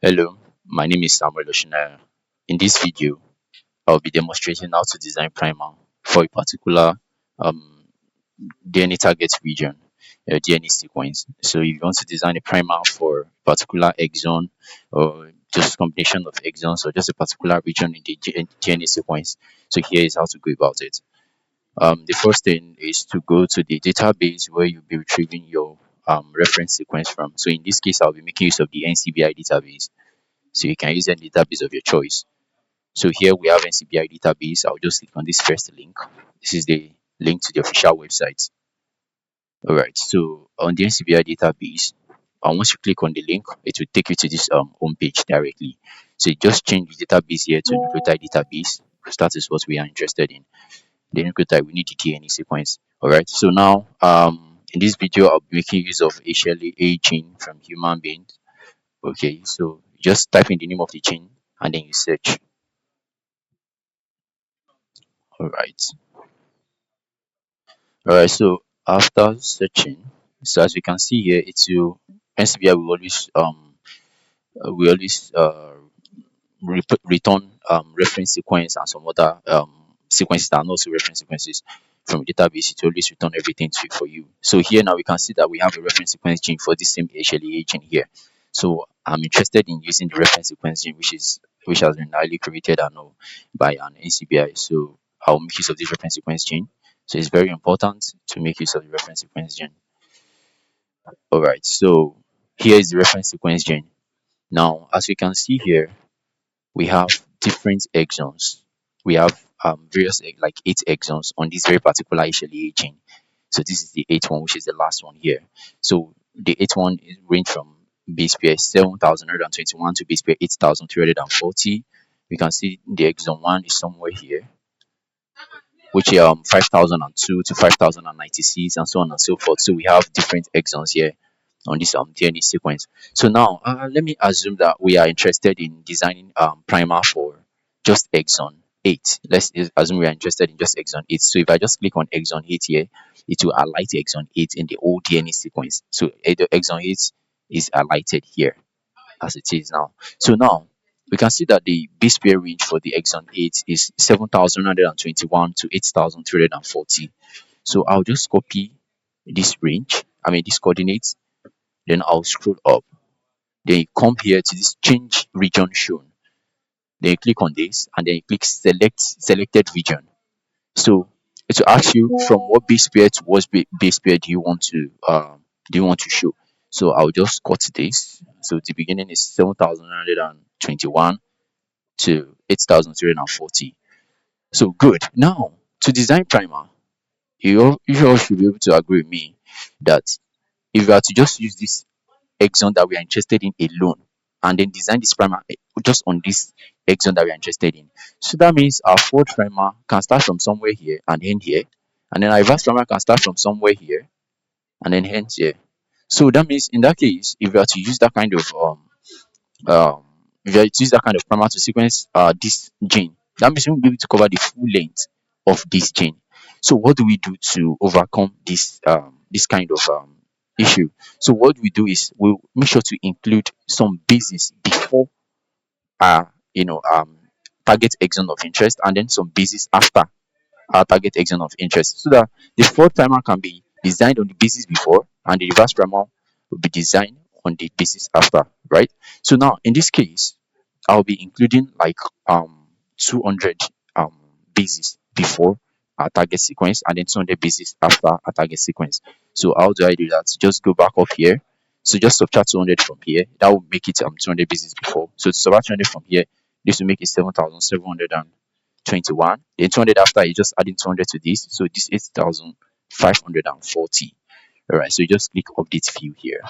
Hello, my name is Samuel Oshina. In this video, I'll be demonstrating how to design primer for a particular um, DNA target region, DNA sequence. So if you want to design a primer for a particular exon or just combination of exons or just a particular region in the DNA sequence, so here is how to go about it. The first thing is to go to the database where you'll be retrieving your reference sequence from. So in this case, I'll be making use of the NCBI database. So you can use any database of your choice. So here we have NCBI database. I'll just click on this first link. This is the link to the official website. All right. So on the NCBI database, once you click on the link, it will take you to this home page directly. So you just change the database here to nucleotide database because that is what we are interested in. The nucleotide, we need the DNA sequence. All right. So now in this video, I'll be making use of HLA gene from human beings. Okay. So just type in the name of the gene and then you search. All right. All right. So after searching, so as you can see here, it's you. SBI will always return reference sequence and some other sequences that are not also reference sequences from the database. It will always return everything for you. So here now we can see that we have a reference sequence gene for this same HLA gene here. So I'm interested in using the reference sequence gene, which has been highly created and by an NCBI. So I'll make use of this reference sequence gene. So it's very important to make use of the reference sequence gene. All right. So here is the reference sequence gene. Now, as we can see here, we have different exons. We have various like 8 exons on this very particular HLA gene. So this is the eighth one, which is the last one here. So the eighth one is range from base pair 7,121 to base pair 8,340. We can see the exon one is somewhere here, which 5,002 to 5,096 and so on and so forth. So we have different exons here on this DNA sequence. So now let me assume that we are interested in designing primer for just exon 8. Assume we are interested in just exon 8. So if I just click on exon 8 here, it will highlight exon 8 in the whole DNA sequence. So the exon 8 is highlighted here as it is now. So now we can see that the base pair range for the exon 8 is 7,121 to 8,340. So I'll just copy this range, this coordinates, then I'll scroll up. Then you come here to this change region shown. Then you click on this and then you click select selected region. So it will ask you from what base pair to what base pair do you want to show. So I'll just cut this. So the beginning is 7,121 to 8,340. So good. Now to design primer, you all should be able to agree with me that if you are to just use this exon that we are interested in alone and then design this primer just on this exon that we are interested in. So that means our forward primer can start from somewhere here and end here, and then our reverse primer can start from somewhere here and then end here. So that means in that case, if you are to use that kind of um if you are to use that kind of primer to sequence this gene, that means we will be able to cover the full length of this gene. So what do we do to overcome this kind of issue? So what we do is we'll make sure to include some bases before our target exon of interest and then some bases after our target exon of interest, so that the fourth primer can be designed on the basis before and the reverse primer will be designed on the basis after, right? So now in this case, I'll be including like 200 um bases before our target sequence and then 200 bases after our target sequence. So how do I do that? Just go back up here. So just subtract 200 from here. That will make it 200 bases before. So to subtract 200 from here, this will make it 7,721. Then 200 after, you just adding 200 to this. So this 8,540. All right. So you just click update view here.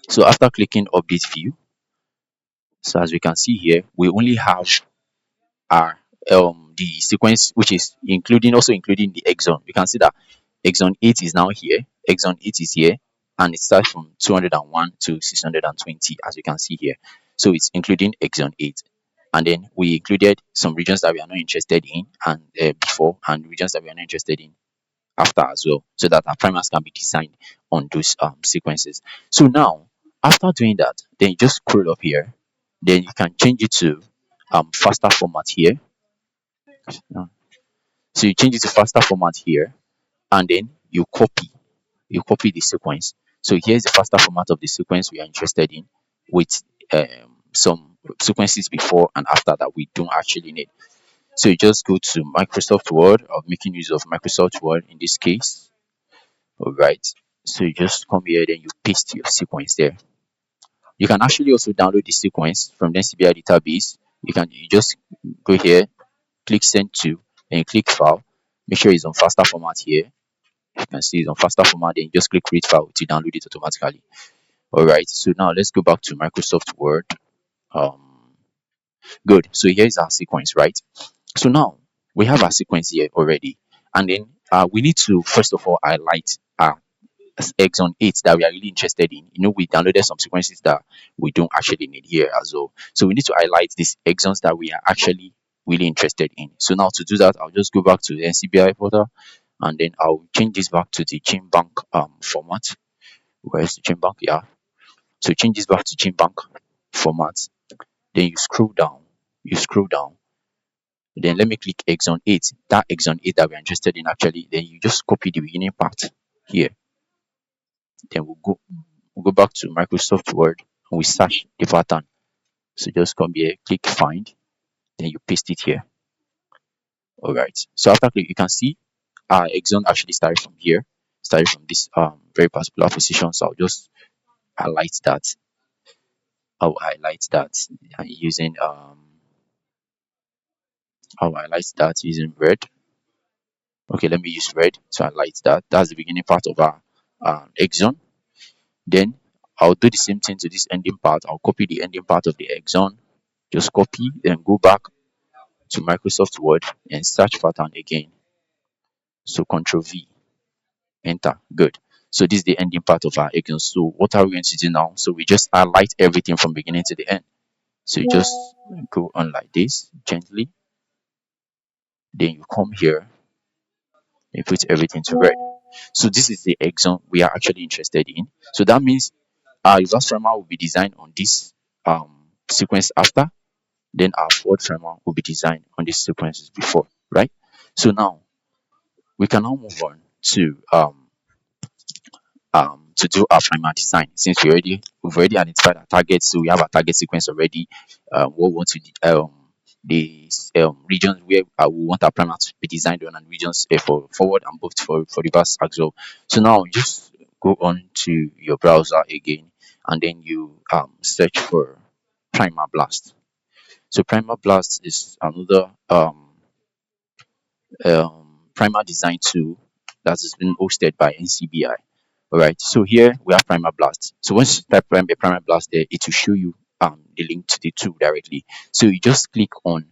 So after clicking update view, so as we can see here, we only have our the sequence, which is including the exon. We can see that exon 8 is now here, exon 8 is here, and it starts from 201 to 620, as you can see here. So it's including exon 8, and then we included some regions that we are not interested in and before, and regions that we are not interested in after as well, so that our primers can be designed on those sequences. So now After doing that, then you just scroll up here. Then you can change it to faster format here. Uh, So you change it to faster format here, and then you copy the sequence. So here's the faster format of the sequence we are interested in, with some sequences before and after that we don't actually need. So you just go to Microsoft Word, or making use of Microsoft Word in this case. All right. So you just come here, then you paste your sequence there. You can actually also download the sequence from the NCBI database. You just go here, click send to, and you click file. Make sure it's on faster format here. You can see it's on faster format, then you just click create file to download it automatically. All right. So now let's go back to Microsoft Word. Um, Good. So here's our sequence, right? So now we have our sequence here already, and then we need to first of all highlight our exon 8 that we are really interested in. We downloaded some sequences that we don't actually need here as well. So we need to highlight these exons that we are actually really interested in. So now to do that, I'll just go back to the NCBI portal, and then I'll change this back to the chain bank format. Where's the chain bank? Yeah. So change this back to chain bank format. Then you scroll down. You scroll down. Then let me click exon 8. That exon 8 that we're interested in actually. Then you just copy the beginning part here. Then we'll go back to Microsoft Word, and we search the pattern. So just come here, click find, then you paste it here. All right. So after click, you can see our exon actually started from here, started from this very particular position. So highlight that. I'll highlight that using red. Okay, let me use red to highlight that. That's the beginning part of our exon. Then I'll do the same thing to this ending part. I'll copy the ending part of the exon. Just copy, then go back to Microsoft Word and search pattern again. So Control V, enter. Good. So this is the ending part of our exon. So what are we going to do now? So we just highlight everything from beginning to the end. So you just go on like this gently. Then you come here and put everything to red. So this is the exon we are actually interested in. So that means our reverse framework will be designed on this sequence after. Then our forward framework will be designed on these sequences before, right? So now we can now move on to do our primer design, since we've already identified our targets. So we have our target sequence already. What we want to the regions where we want our primer to be designed on, and regions for forward and both for reverse as well. So now just go on to your browser again, and then you search for primer blast. So primer blast is another primer design tool that has been hosted by NCBI. All right. So here we have Primer Blast. So once you type Primer Blast there, it will show you the link to the tool directly. So you just click on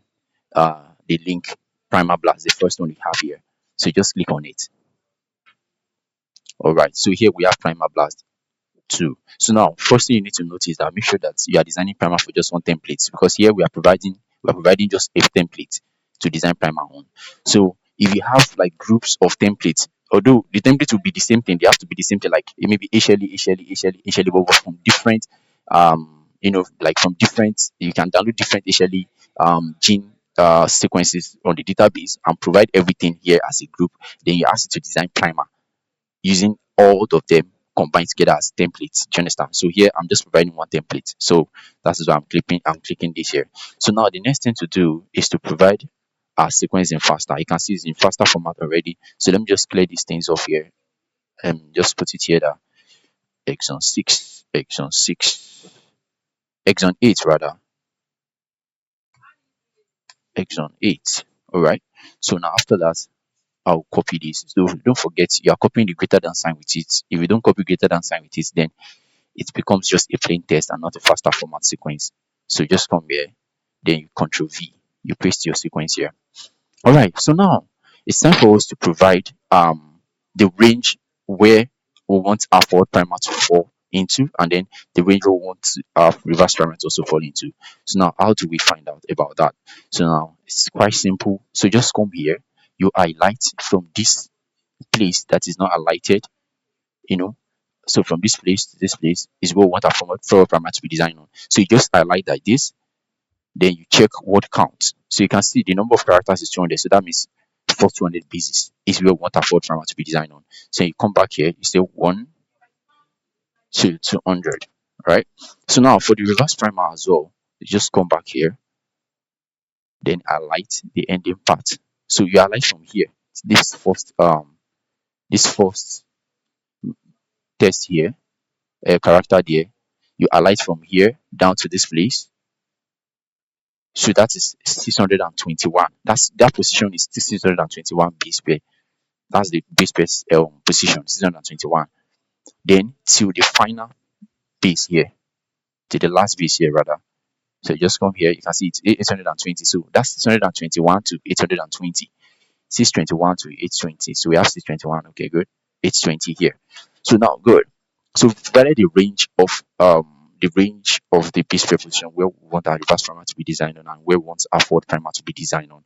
the link Primer Blast, the first one you have here. So you just click on it. All right. So here we have Primer Blast 2. So now, first thing you need to notice that make sure that you are designing primer for just one template, because here we are providing just a template to design primer on. So if you have like groups of templates, although the template will be the same thing, they have to be the same thing, like it may be HLE, but from different like from different, you can download different HLE gene sequences on the database and provide everything here as a group. Then you ask it to design primer using all of them combined together as templates. Do you understand? So here I'm just providing one template. So that is why I'm clicking this here. So now the next thing to do is to provide our sequence in faster. You can see it's in faster format already. So let me just clear these things off here and just put it here that exon 8 rather. Exon 8. Alright. So now after that, I'll copy this. So don't forget you are copying the greater than sign with it. If you don't copy greater than sign with it, then it becomes just a plain text and not a faster format sequence. So just come here, then you Control V, you paste your sequence here. All right, so now it's time for us to provide the range where we want our forward primer to fall into, and then the range we want our reverse primer to also fall into. So now, how do we find out about that? So now it's quite simple. So just come here, you highlight from this place that is not highlighted, you know, So from this place to this place is where we want our forward primer to be designed on. So you just highlight like this, then you check word count. So you can see the number of characters is 200. So that means for 200 bases is where we want our forward primer to be designed on. So you come back here, you say 1 to 200, right? So now for the reverse primer as well, you just come back here, then highlight the ending part. So you highlight from here, this first this first text here, character there. You highlight from here down to this place. So that is 621. That position is 621 base pair. That's the base pair position 621. Then to the final base here, to the last base here rather. So you just come here, you can see it's 820. So that's 621 to 820. 621 to 820. So we have 621. Okay, good. 820 here. So now good. So we've provided the range of the base pair position where we want our reverse primer to be designed on and where we want our forward primer to be designed on.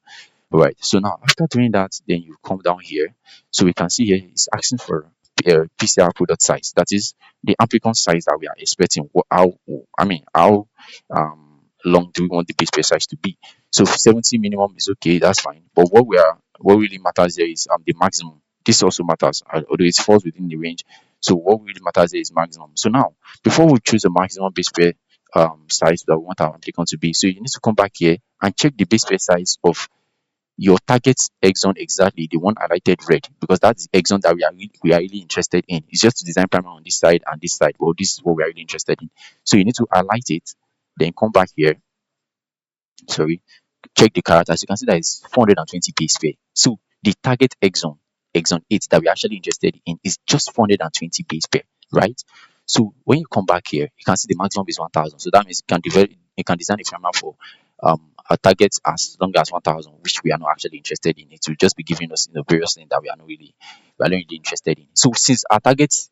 Right. So now after doing that, then you come down here. So we can see here it's asking for PCR product size. That is the applicant size that we are expecting. How long do we want the base pair size to be? So 70 minimum is okay, that's fine. But what really matters there is the maximum. This also matters, although it falls within the range. So what really matters there is maximum. So now before we choose the maximum base pair size that we want our applicant to be, so you need to come back here and check the base pair size of your target exon, exactly the one highlighted red, because that's the exon that we are really interested in. It's just to design primer on this side and this side. Well, this is what we are really interested in. So you need to highlight it, then come back here. Sorry, check the characters. You can see that it's 420 base pair. So the target exon 8 that we're actually interested in is just 420 base pair, right? So when you come back here, you can see the maximum is 1000. So that means you can design a primer for a target as long as 1000, which we are not actually interested in. It will just be giving us various things that we are not really interested in. So since our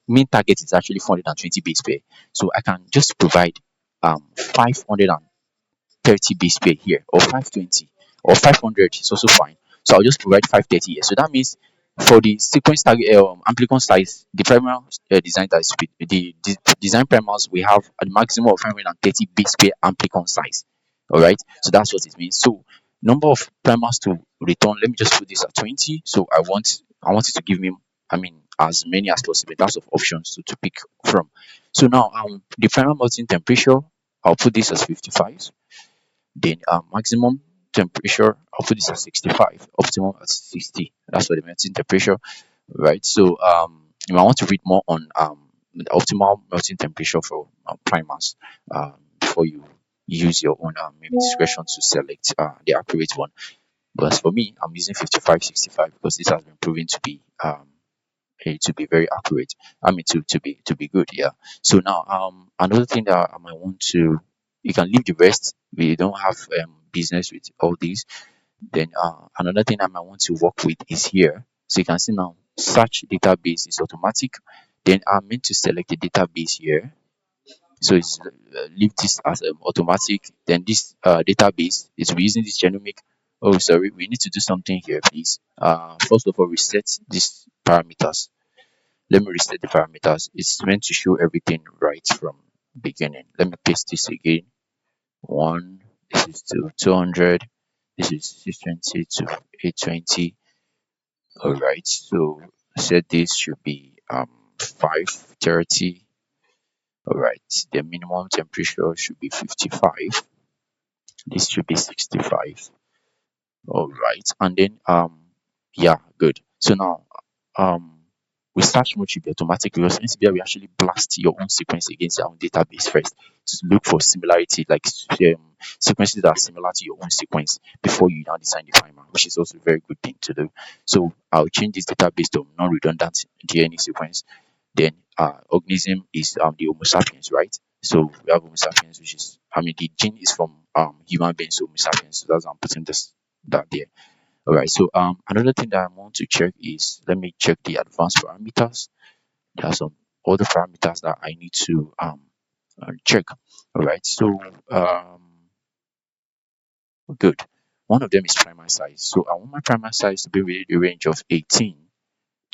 main target is actually 420 base pair, so I can just provide 530 base pair here, or 520 or 500 is also fine. So I'll just provide 530 here. So that means for the sequence target amplicon size, the primer design that is the design primers, we have a maximum of 530 base pair amplicon size. All right, so that's what it means. So number of primers to return, let me just put this at 20. So I want it to give me, as many as possible in terms of options to pick from. So now the primer melting temperature, I'll put this as 55. Then maximum temperature, I'll put this at 65, optimum at 60. That's for the melting temperature, right? So you might want to read more on the optimal melting temperature for primers before you use your own maybe discretion to select the accurate one. But as for me, I'm using 55, 65 because this has been proven to be very accurate. To be good, yeah. So now another thing that I might want to, you can leave the rest. We don't have business with all these. Then another thing I might want to work with is here. So you can see now search database is automatic. Then I'm meant to select the database here. So it's leave this as automatic. Then this database is we using this genomic. Oh, sorry, we need to do something here, please. First of all, reset these parameters. Let me reset the parameters. It's meant to show everything right from beginning. Let me paste this again. 1, this is to 200, this is 620 to 820. All right, so set this should be 530. All right, the minimum temperature should be 55. This should be 65. All right, and then yeah, good. So now um research mode should be automatic because NCBI will actually blast your own sequence against your own database first to look for similarity, like sequences that are similar to your own sequence before you now design the primer, which is also a very good thing to do. So I'll change this database to non-redundant DNA sequence. Then organism is the Homo sapiens, right? So we have Homo sapiens, which is, the gene is from human beings, so Homo sapiens. So that's why I'm putting that there. All right. So another thing that I want to check is, let me check the advanced parameters. There are some other parameters that I need to check. All right. So good. One of them is primer size. So I want my primer size to be within the range of 18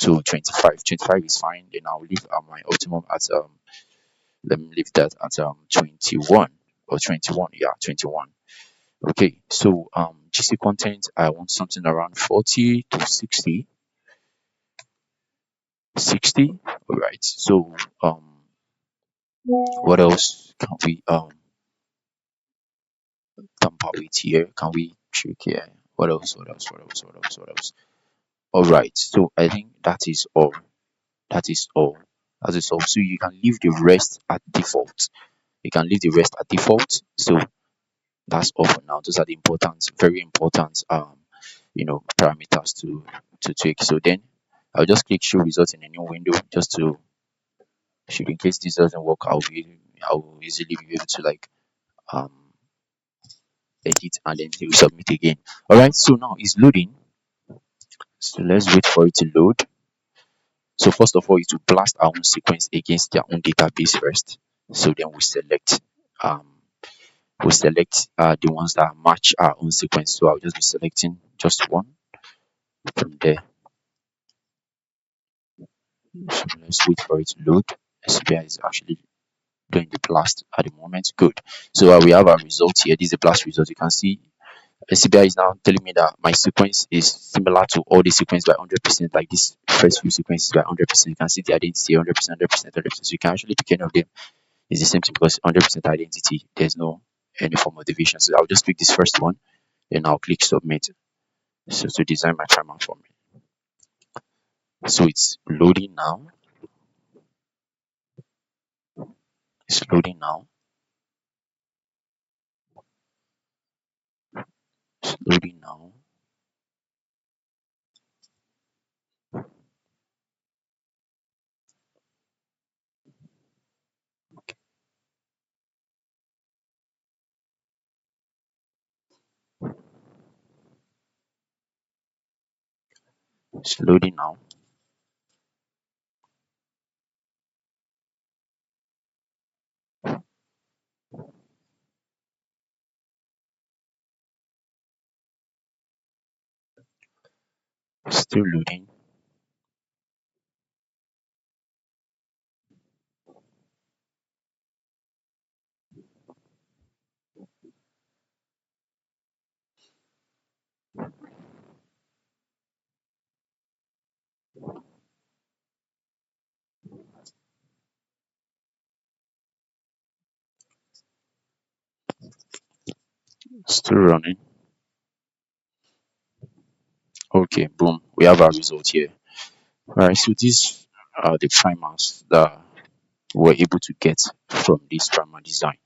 to 25. 25 is fine. Then I'll leave my optimum at let me leave that at 21 or 21. Yeah, 21. Okay, so GC content, I want something around 40 to 60. 60. All right. So what else can we tamper with here? Can we check here? What else? What else? What else? What else? What else? All right. So I think that is all. That is all. That is all. So you can leave the rest at default. You can leave the rest at default. So that's all for now. Those are the important, very important parameters to take. So then I'll just click show results in a new window just to, should in case this doesn't work, I'll easily be able to like um edit and then hit submit again. All right, so now it's loading. So let's wait for it to load. So first of all, it will blast our own sequence against their own database first. So then um we select the ones that match our own sequence. So I'll just be selecting just one from there. So let's wait for it to load. SBI is actually doing the blast at the moment. Good. So we have our result here. This is the blast result. You can see SCBI is now telling me that my sequence is similar to all the sequence by 100%, like this first few sequences by 100%. You can see the identity 100%, 100%, 100%. So you can actually pick any of them. It's the same thing because 100% identity, there's no any form of deviation. So I'll just pick this first one, then I'll click submit. So to design my timer for me. So it's loading now. It's loading now. It's loading now. It's loading now. Still loading. Still running. Okay, boom. We have our result here. Alright, so these are the primers that we're able to get from this primer design,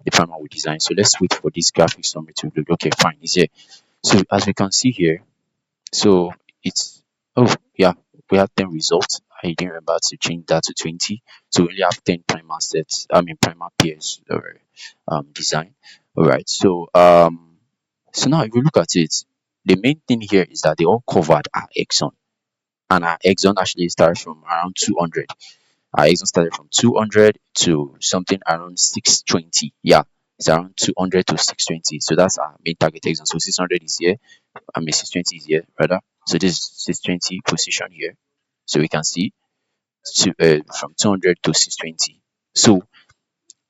the primer we designed. So let's wait for this graphic summary to load. Okay, fine, it's here. So as we can see here, so it's, oh yeah, we have 10 results. I didn't remember to change that to 20. So we only have 10 primer sets, primer pairs or design. All right, so now if you look at it, the main thing here is that they all covered our exon, and our exon actually starts from around 200. Our exon started from 200 to something around 620. Yeah, it's around 200 to 620. So that's our main target exon. So 600 is here. 620 is here rather. So this is 620 position here. So we can see from 200 to 620. So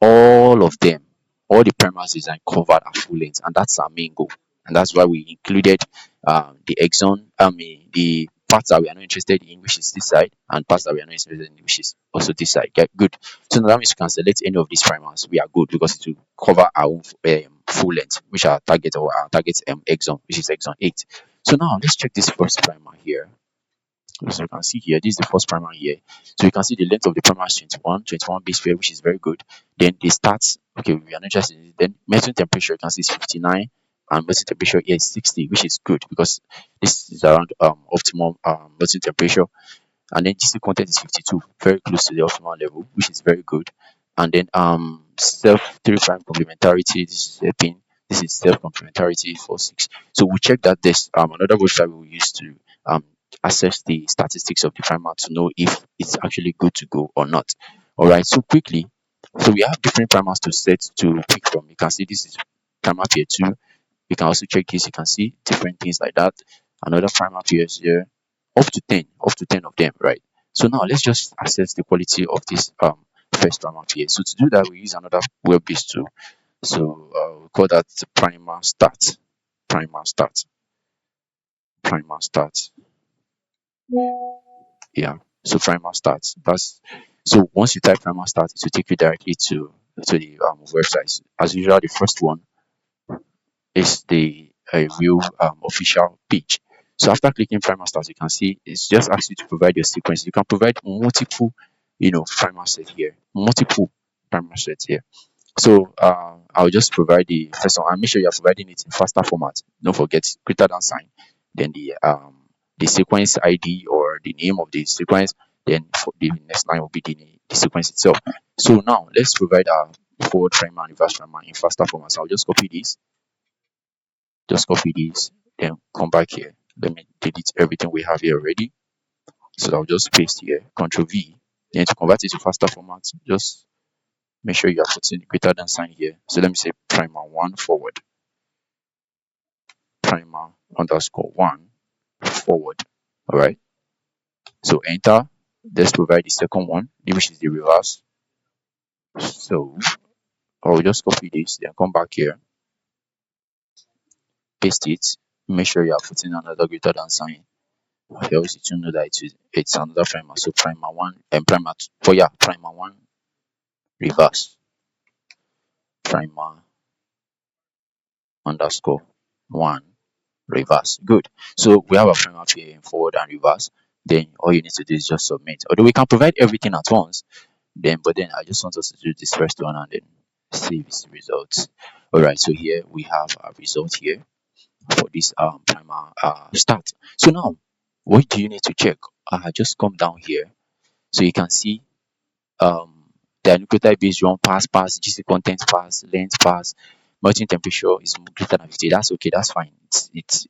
all of them, all the primers design covered at full length, and that's our main goal. And that's why we included the exon, the parts that we are not interested in, which is this side, and parts that we are not interested in, which is also this side. Get good. So now that means we can select any of these primers. We are good because it will cover our own full length, which are target or our target exon, which is exon 8. So now let's check this first primer here. So you can see here, this is the first primer here. So you can see the length of the primer is 21 base pair, which is very good. Then the stats, okay, we are not interested in it. Then melting temperature, you can see is 59, and melting temperature here is 60, which is good because this is around optimum melting temperature. And then GC content is 52, very close to the optimal level, which is very good. And then self 3 prime complementarity, this is a pin. This is self complementarity 46. So we check that there's another website we will use to um assess the statistics of the primer to know if it's actually good to go or not. All right, so quickly, so we have different primers to set to pick from. You can see this is primer pair 2. You can also check this. You can see different things like that. Another primer pairs here. up to 10 of them, right? So now let's just assess the quality of this first primer here. So to do that, we use another web-based tool. So we call that primer start. Primer start. Primer start. Yeah. So primer start. That's so once you type primer start, it will take you directly to the website. As usual, the first one is the real official page. So after clicking primer start, you can see it's just asks you to provide your sequence. You can provide multiple, primer set here, multiple primer sets here. So I'll just provide the first one and make sure you're providing it in faster format. Don't forget greater than sign, then the sequence ID or the name of the sequence, then for the next line will be the sequence itself. So now let's provide our forward primer and reverse primer in faster format. So I'll just copy this, then come back here. Let me delete everything we have here already. So I'll just paste here, Control V. Then to convert it to faster format, just make sure you are putting greater than sign here. So let me say primer one forward, primer underscore one forward. All right. So enter. Let's provide the second one, which is the reverse. So I'll just copy this, then come back here, paste it. Make sure you are putting another greater than sign. Else it will know that it's another primer. So primer one and primer two. For yeah, primer one reverse, primer underscore one reverse. Good. So we have a primer here in forward and reverse. Then all you need to do is just submit. Although we can provide everything at once, but then I just want us to do this first one and then save its results. All right. So here we have a result here for this primer start. So now, what do you need to check? Just come down here so you can see um the nucleotide based run pass, GC content pass, length pass, melting temperature is greater than 50. That's okay, that's fine. It's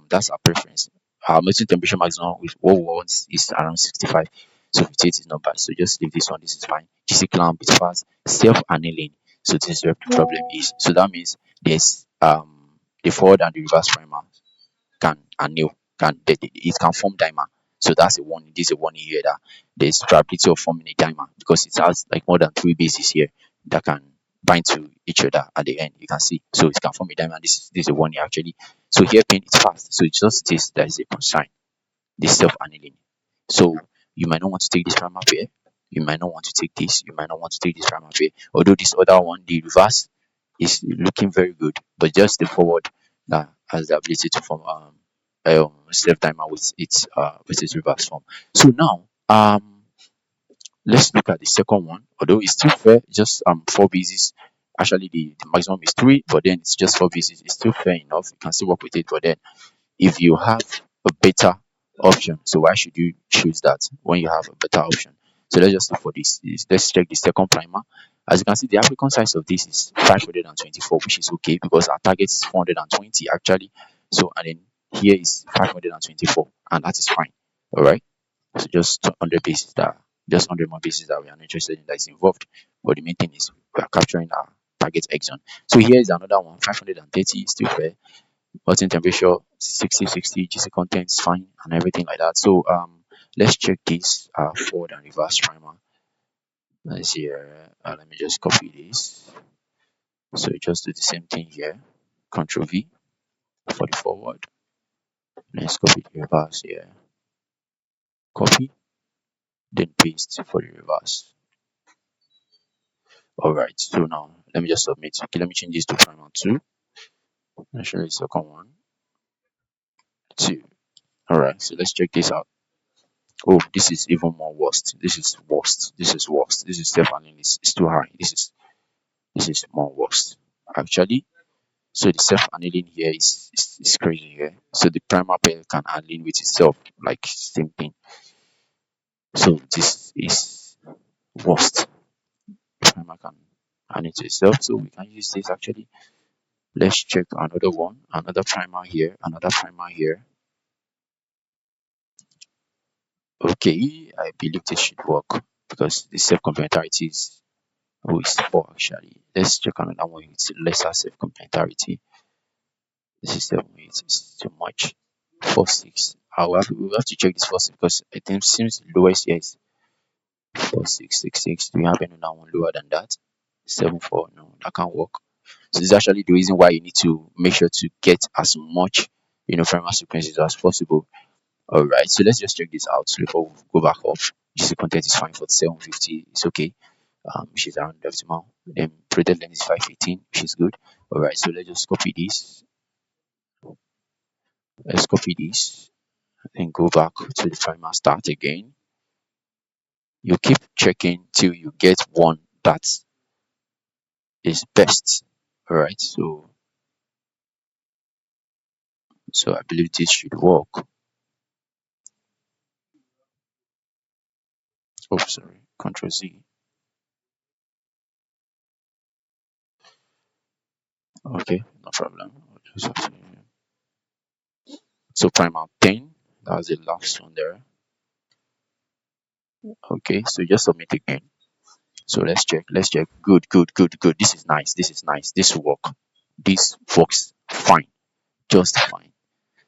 that's our preference. Our melting temperature maximum with what we want is around 65. So 58 is not bad. So just leave this one, this is fine. GC clamp is fast, self annealing. So this is where the problem is. So that means there's the forward and the reverse primer can anneal, it can form dimer. So that's a warning. This is a warning here that there's probability of forming a dimer because it has like more than three bases here that can bind to each other at the end. You can see, so it can form a dimer. This is a warning actually. So here pain is fast, so it just says there is a concern. This self annealing. So you might not want to take this primer pair. You might not want to take this. You might not want to take this primer pair. Although this other one, the reverse, is looking very good, but just the forward that has the ability to form self timer with its reverse form. So now let's look at the second one. Although it's still fair, just four bases. Actually, the maximum is three, but then it's just four bases. It's still fair enough. You can still work with it, but then if you have a better option, so why should you choose that when you have a better option? So let's just look for this. Let's check the second primer. As you can see, the African size of this is 524, which is okay because our target is 420 actually. So and then here is 524, and that is fine. All right. So just 100 bases that just 100 more bases that we are not interested in that is involved. But the main thing is we are capturing our target exon. So here is another one, 530, still fair. Melting temperature 60, GC content is fine and everything like that. So let's check this forward and reverse primer. Let's see here. Let me just copy this. So just do the same thing here. Control V for the forward. Let's copy the reverse here. Copy, then paste for the reverse. Alright, so now let me just submit. Okay, let me change this to primer 2. Let's show you the second one. 2. Alright, so let's check this out. Oh, this is even more worst. This is worst. This is worst. This is self-annealing is too high. This is more worst. Actually, so the self-annealing here is crazy here. So the primer pair can anneal with itself, like same thing. So this is worst. The primer can anneal to itself. So we can use this actually. Let's check another one, another primer here, another primer here. Okay, I believe this should work because the self-complementarity is 4 actually. Let's check another one with lesser self-complementarity. This is 7 it's too much. 4 6. we'll have to check this first because I think seems the lowest here is 4666. Do we have any one lower than that? 74. No, that can't work. So this is actually the reason why you need to make sure to get as much primal sequences as possible. All right, so let's just check this out before we go back off. GC content is fine for 750. It's okay. Which is around the optimal. Then projected length is 518, which is good. All right, so let's just copy this. Let's copy this and go back to the primer start again. You keep checking till you get one that is best. All right, so I believe this should work. Oh, sorry, Control Z. Okay, no problem. So primer 10, that's the last one there. Okay, so just submit again. So let's check. Let's check. Good, good, good, good. This is nice. This is nice. This work. This works fine. Just fine.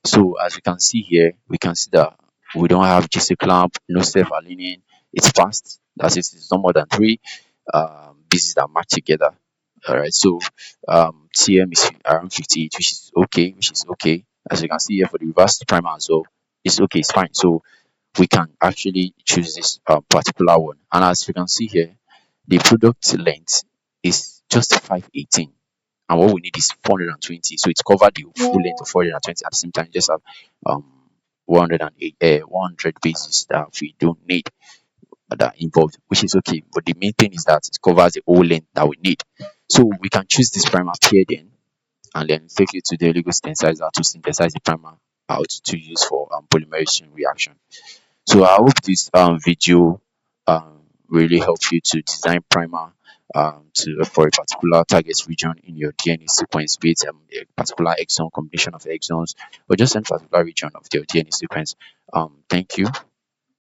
So as you can see here, we can see that we don't have GC clamp, no self-aligning. It's fast. That is, it's no more than three pieces that match together. All right. So TM is around 58, which is okay. Which is okay. As you can see here for the reverse primer as well, it's okay. It's fine. So we can actually choose this particular one. And as you can see here, the product length is just 518, and what we need is 420. So it's covered the full length of 420 at the same time. Just have um 108 100 pages that we don't need that involved, which is okay. But the main thing is that it covers the whole length that we need. So we can choose this primer here then, and then take it to the oligo synthesizer to synthesize the primer out to use for polymerization reaction. So I hope this video really helps you to design primer to for a particular target region in your DNA sequence, be it a particular exon, combination of exons, or just a particular region of your DNA sequence. Thank you.